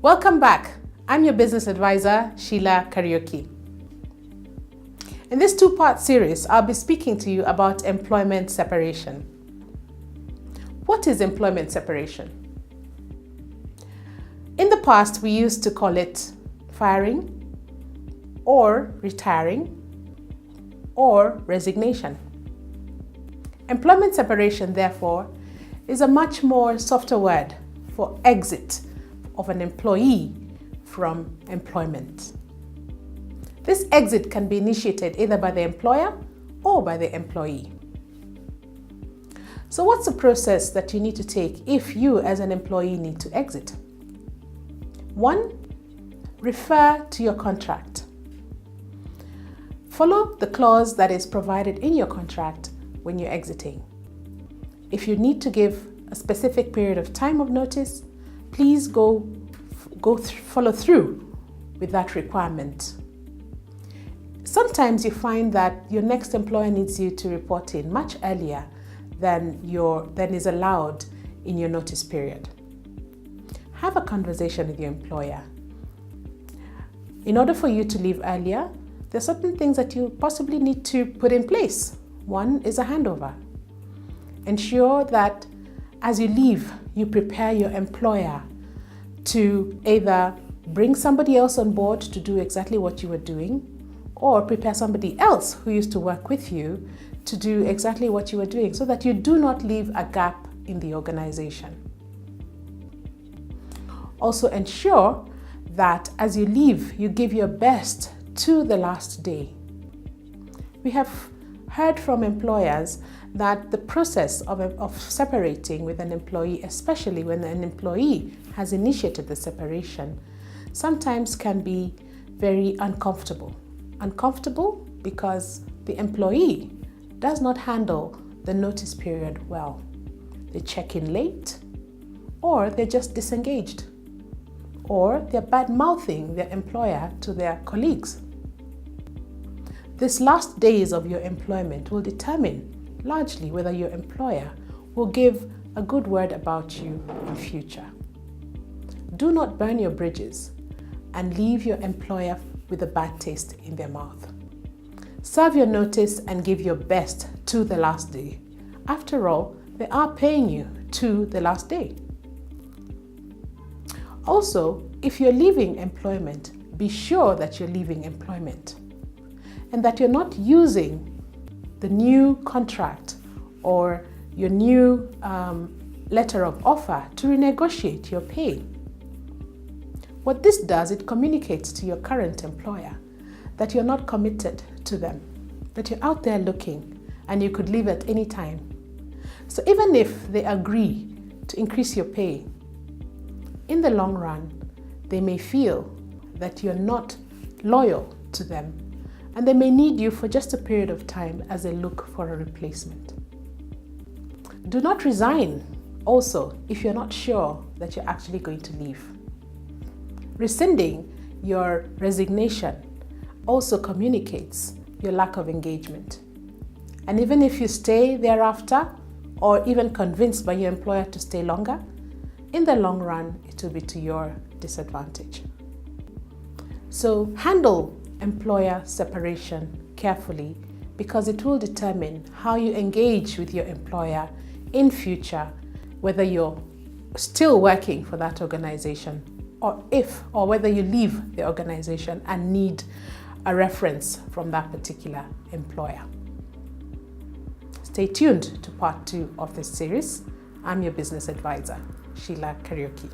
Welcome back. I'm your business advisor, Sheila Kariuki. In this two-part series, I'll be speaking to you about employment separation. What is employment separation? In the past, we used to call it firing, or retiring, or resignation. Employment separation, therefore, is a much more softer word for exit of an employee from employment. This exit can be initiated either by the employer or by the employee. So what's the process that you need to take if you as an employee need to exit? 1. Refer to your contract. Follow the clause that is provided in your contract when you're exiting. If you need to give a specific period of time of notice, please follow through with that requirement. Sometimes you find that your next employer needs you to report in much earlier than is allowed in your notice period. Have a conversation with your employer. In order for you to leave earlier, there are certain things that you possibly need to put in place. One is a handover. Ensure that as you leave, you prepare your employer to either bring somebody else on board to do exactly what you were doing, or prepare somebody else who used to work with you to do exactly what you were doing, so that you do not leave a gap in the organization. Also ensure that as you leave, you give your best to the last day. We have heard from employers that the process of separating with an employee, especially when an employee has initiated the separation, sometimes can be very uncomfortable. Uncomfortable because the employee does not handle the notice period well. They check in late, or they're just disengaged, or they're bad-mouthing their employer to their colleagues. These last days of your employment will determine largely whether your employer will give a good word about you in future. Do not burn your bridges and leave your employer with a bad taste in their mouth. Serve your notice and give your best to the last day. After all, they are paying you to the last day. Also, if you're leaving employment, be sure that you're leaving employment and that you're not using the new contract or your new letter of offer to renegotiate your pay. What this does, it communicates to your current employer that you're not committed to them, that you're out there looking and you could leave at any time. So even if they agree to increase your pay, in the long run, they may feel that you're not loyal to them, and they may need you for just a period of time as they look for a replacement. Do not resign also if you're not sure that you're actually going to leave. Rescinding your resignation also communicates your lack of engagement. And even if you stay thereafter, or even convinced by your employer to stay longer, in the long run, it will be to your disadvantage. So handle employer separation carefully, because it will determine how you engage with your employer in future, whether you're still working for that organization or whether you leave the organization and need a reference from that particular employer. Stay tuned to part 2 of this series. I'm your business advisor, Sheila Kariuki.